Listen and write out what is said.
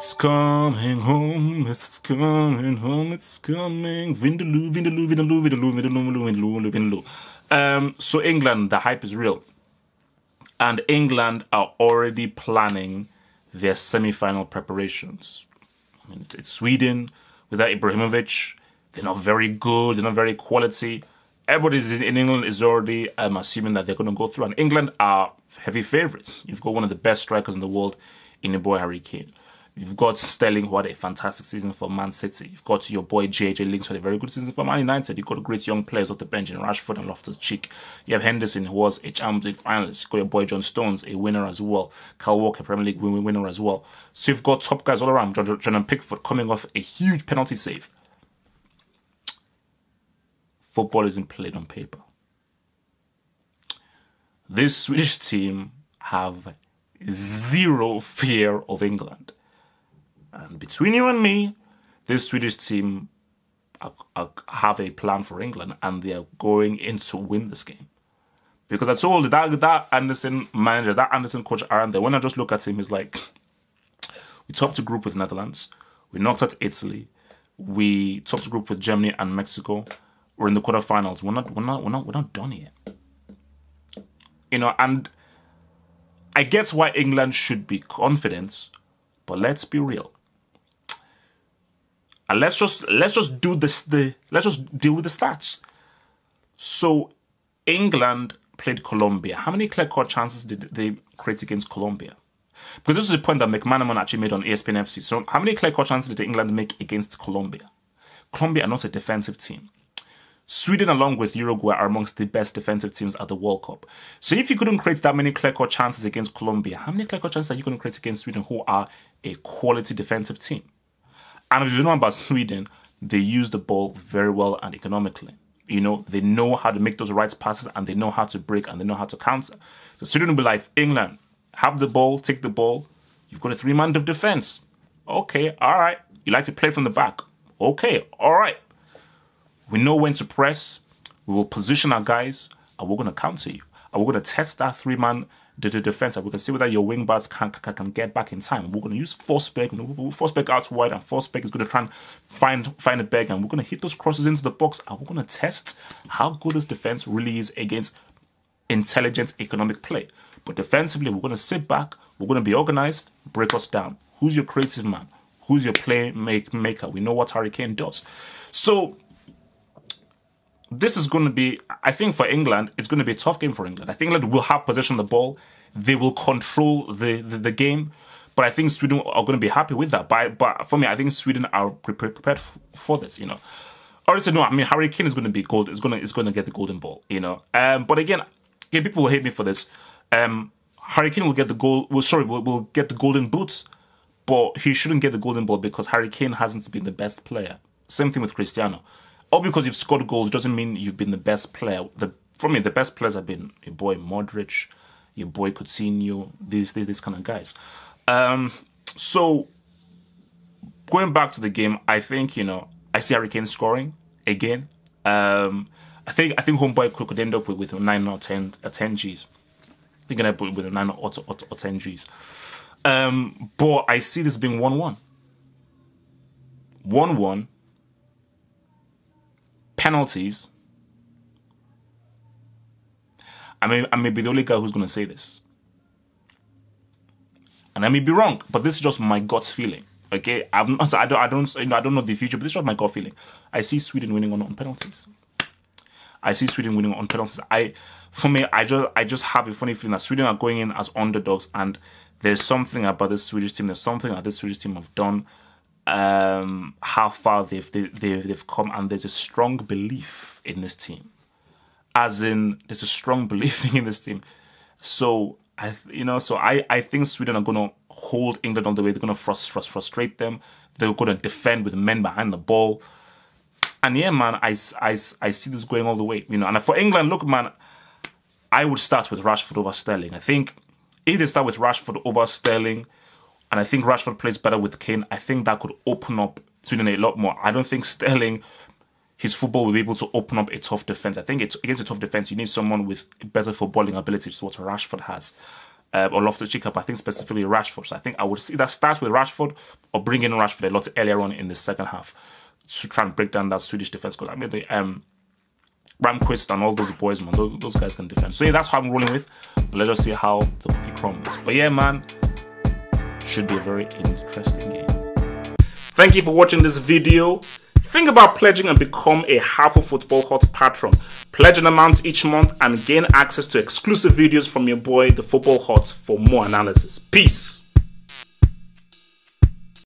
It's coming home, it's coming home, it's coming. Vindaloo, Vindaloo, Vindaloo, Vindaloo, Vindaloo, Vindaloo, Vindaloo. So England, the hype is real. And England are already planning their semi-final preparations. I mean, it's Sweden without Ibrahimovic. They're not very good, they're not very quality. Everybody in England is already assuming that they're going to go through. And England are heavy favourites. You've got one of the best strikers in the world in your boy Harry Kane. You've got Sterling, who had a fantastic season for Man City. You've got your boy JJ Links, who had a very good season for Man United. You've got great young players off the bench in Rashford and Loftus-Cheek. You have Henderson, who was a Champions League finalist. You've got your boy John Stones, a winner as well. Kyle Walker, Premier League winner as well. So you've got top guys all around. Jordan Pickford coming off a huge penalty save. Football isn't played on paper. This Swedish team have zero fear of England. And between you and me, this Swedish team have a plan for England, and they are going in to win this game. Because I told you that Anderson manager, that Anderson coach Aaron there, when I just look at him, he's like, we topped a group with Netherlands, we knocked out Italy, we topped a group with Germany and Mexico. We're in the quarterfinals. We're not done yet. You know, and I get why England should be confident, but let's be real. And let's just do this. Let's just deal with the stats. So, England played Colombia. How many clear-cut chances did they create against Colombia? Because this is the point that McManaman actually made on ESPN FC. So, how many clear-cut chances did England make against Colombia? Colombia are not a defensive team. Sweden, along with Uruguay, are amongst the best defensive teams at the World Cup. So if you couldn't create that many clear-cut chances against Colombia, how many clear-cut chances are you going to create against Sweden, who are a quality defensive team? And if you know about Sweden, they use the ball very well and economically. You know, they know how to make those right passes, and they know how to break, and they know how to counter. So Sweden will be like, England, have the ball, take the ball. You've got a three-man of defense. Okay, all right. You like to play from the back. Okay, all right. We know when to press, we will position our guys, and we're going to counter you. And we're going to test that three-man defense, and we can see whether your wing-backs can get back in time. We're going to use Forsberg, and Forsberg out wide, and Forsberg is going to try and find a bag, and we're going to hit those crosses into the box, and we're going to test how good this defense really is against intelligent economic play. But defensively, we're going to sit back, we're going to be organized, break us down. Who's your creative man? Who's your playmaker? We know what Harry Kane does. So this is going to be, I think for England, it's going to be a tough game for England. I think England will have possession of the ball. They will control the game. But I think Sweden are going to be happy with that. But for me, I think Sweden are prepared for this, you know. Honestly, no, I mean, Harry Kane is going to be gold. Is going to get the golden ball, you know. But again, people will hate me for this. Harry Kane will get the goal. Will get the golden boots. But he shouldn't get the golden ball because Harry Kane hasn't been the best player. Same thing with Cristiano. All because you've scored goals doesn't mean you've been the best player. For me, the best players have been your boy Modric, your boy Coutinho, these kind of guys. So going back to the game, I think, you know, I see Harry Kane scoring again. I think homeboy could end up with 9 or 10 Gs. I think I put with 9 or 10 Gs. But I see this being 1-1. 1-1. Penalties. I may be the only guy who's going to say this, and I may be wrong, but this is just my gut feeling. Okay, I don't know the future, but this is just my gut feeling. I see Sweden winning on penalties. I see Sweden winning on penalties. For me, I just have a funny feeling that Sweden are going in as underdogs, and there's something about this Swedish team. There's something that this Swedish team have done. How far they've come, and there's a strong belief in this team. As in, there's a strong belief in this team. So I think Sweden are going to hold England on the way. They're going to frustrate them. They're going to defend with men behind the ball. And yeah, man, I see this going all the way. You know, and for England, look, man, I would start with Rashford over Sterling. I think if they start with Rashford over Sterling, and I think Rashford plays better with Kane, I think that could open up Sweden a lot more. I don't think Sterling, his football will be able to open up a tough defense. I think against a tough defense, you need someone with better footballing abilities, what Rashford has. or Loftus-Cheek, but I think specifically Rashford. So I think I would either start with Rashford or bring in Rashford a lot earlier on in the second half to try and break down that Swedish defense. Because I mean, the Ramquist and all those boys, man, those guys can defend. So yeah, that's how I'm rolling with. But let's just see how the cookie crumbles. But yeah, man, should be a very interesting game. Thank you for watching this video. Think about pledging and become a Half of Football Hot patron. Pledge an amount each month and gain access to exclusive videos from your boy, the Football Hot, for more analysis. Peace.